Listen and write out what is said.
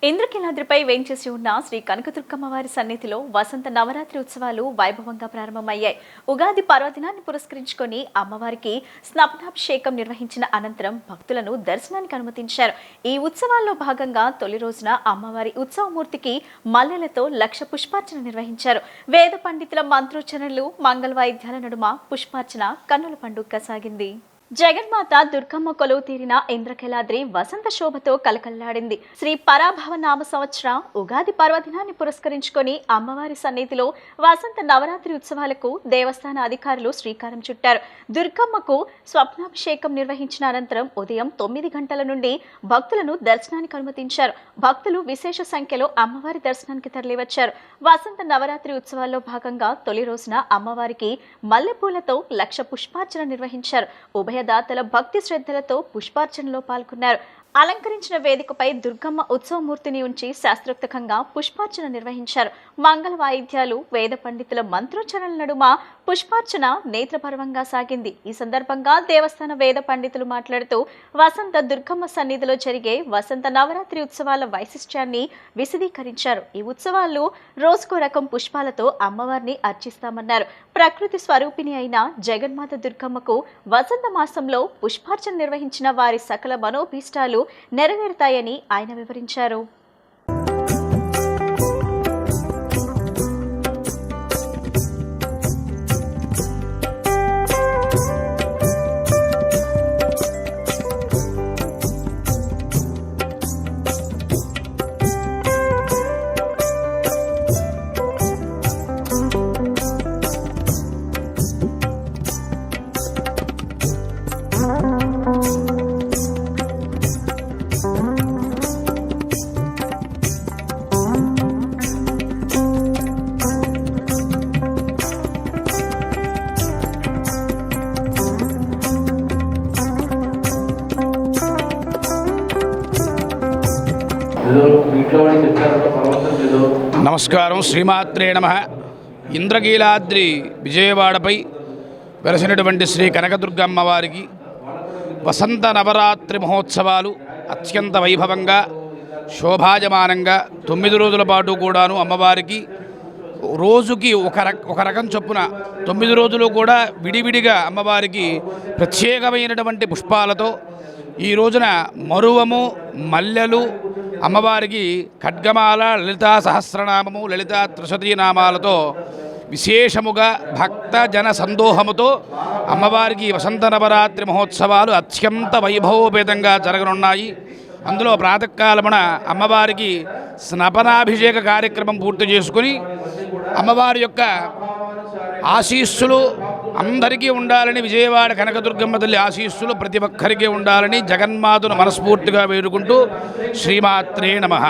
ఇంద్రకీలాద్రిపై వేంచేసి ఉన్న శ్రీ కనకదుర్గమ్మవారి సన్నిధిలో వసంత నవరాత్రి ఉత్సవాలు వైభవంగా ప్రారంభమయ్యాయి. ఉగాది పర్వదినాన్ని పురస్కరించుకొని అమ్మవారికి స్నాపనాభిషేకం నిర్వహించిన అనంతరం భక్తులను దర్శనానికి అనుమతించారు. ఈ ఉత్సవాల్లో భాగంగా తొలి రోజున అమ్మవారి ఉత్సవమూర్తికి మల్లెలతో లక్ష పుష్పార్చన నిర్వహించారు. వేద పండితుల మంత్రోచ్చరణలు, మంగళ వాయిద్యాల నడుమ పుష్పార్చన కన్నుల పండుగగా సాగింది. జగన్మాత దుర్గమ్మ కొలువు తీరిన ఇంద్రకీలాద్రి వసంత శోభతో కలకల్లాడింది. శ్రీ పరాభవ నామ సంవత్సర ఉగాది పర్వదినాన్ని పురస్కరించుకొని అమ్మవారి సన్నిధిలో వసంత నవరాత్రి ఉత్సవాలకు దేవస్థాన అధికారులు శ్రీకారం చుట్టారు. దుర్గమ్మకు స్వప్నాభిషేకం నిర్వహించిన అనంతరం ఉదయం 9 గంటల నుండి భక్తులను దర్శనానికి అనుమతించారు. భక్తులు విశేష సంఖ్యలో అమ్మవారి దర్శనానికి తరలివచ్చారు. వసంత నవరాత్రి ఉత్సవాల్లో భాగంగా తొలి రోజున అమ్మవారికి మల్లెపూలతో లక్ష పుష్పార్చన నిర్వహించారు. దాతల భక్తి శ్రద్ధలతో పుష్పార్చనలో పాల్గొన్నారు. అలంకరించిన వేదికపై దుర్గమ్మ ఉత్సవమూర్తిని ఉంచి శాస్త్రోక్తంగా పుష్పార్చన నిర్వహించారు. మంగళ వాయిద్యాలు, వేద పండితుల మంత్రోచ్చరణల నడుమ పుష్పార్చన నేత్రపర్వంగా సాగింది. ఈ సందర్భంగా దేవస్థాన వేద పండితులు మాట్లాడుతూ వసంత దుర్గమ్మ సన్నిధిలో జరిగే వసంత నవరాత్రి ఉత్సవాల వైశిష్ట్యాన్ని విశదీకరించారు. ఈ ఉత్సవాల్లో రోజుకో రకం పుష్పాలతో అమ్మవారిని అర్చిస్తామన్నారు. ప్రకృతి స్వరూపిణి అయిన జగన్మాత దుర్గమ్మకు వసంత మాసంలో పుష్పార్చన నిర్వహించిన వారి సకల మనోభీష్టాలు నెరవేరుతాయని ఆయన వివరించారు. నమస్కారం. శ్రీమాత్రే నమః. ఇంద్రకీలాద్రి విజయవాడపై వెలసినటువంటి శ్రీ కనకదుర్గమ్మ వారికి వసంత నవరాత్రి మహోత్సవాలు అత్యంత వైభవంగా శోభాయమానంగా 9 రోజుల పాటు కూడాను అమ్మవారికి రోజుకి ఒక రకం చొప్పున 9 రోజులు కూడా విడివిడిగా అమ్మవారికి ప్రత్యేకమైనటువంటి పుష్పాలతో ఈ రోజున మరువము, మల్లెలు, అమ్మవారికి ఖడ్గమాల, లలితా సహస్రనామము, లలితా త్రిశతీ నామాలతో విశేషముగా భక్త జన సందోహముతో అమ్మవారికి వసంత నవరాత్రి మహోత్సవాలు అత్యంత వైభవోపేతంగా జరగనున్నాయి. అందులో ప్రాతకాలమున అమ్మవారికి స్నపనాభిషేక కార్యక్రమం పూర్తి చేసుకుని అమ్మవారి యొక్క ఆశీస్సులు అందరికీ ఉండాలని, విజయవాడ కనకదుర్గమ్మ తల్లి ఆశీస్సులు ప్రతి ఒక్కరికి ఉండాలని జగన్మాతను మనస్ఫూర్తిగా వేడుకుంటూ శ్రీమాత్రే నమః.